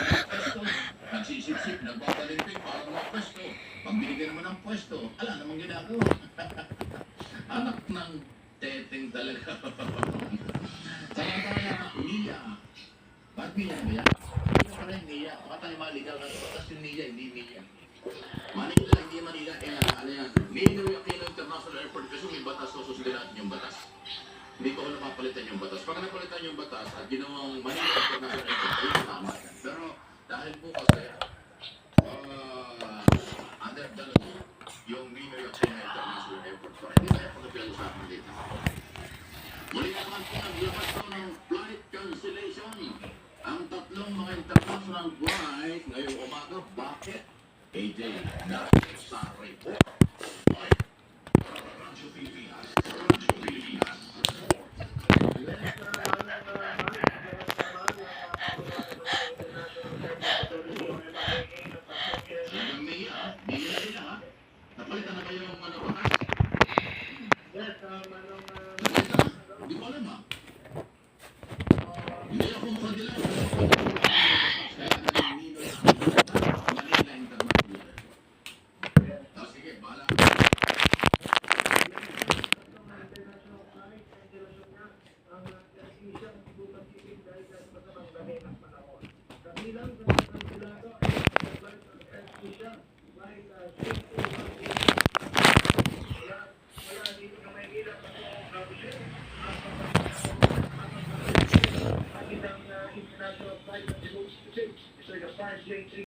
Pwesto, nagsisip-sip, nagbabalimpik para mga pwesto. Pag binigyan naman ng pwesto, ala namang ginagawa. Anak ng teteng talaga. Samantala, Nia. Ba't Nia ba yan? Nia pa rin, Nia. Baka tayo maligaw na batas yung Nia, hindi Nia. Manila, hindi Manila. Eh, ano yan? Ninoy Aquino International Airport kasi may batas, so susundin natin yung batas. Hindi ko napapalitan yung batas. Pag napalitan yung batas at ginawang Manila International Airport, ayun tama yan. Pero dahil po kasi, under the law, yung Ninoy Aquino International Airport, so hindi tayo pag-pinag-usapan dito. Muli naman po naglabas daw ng flight cancellation. Ang tatlong mga international flight ngayong umaga, bakit? AJ, na sa report.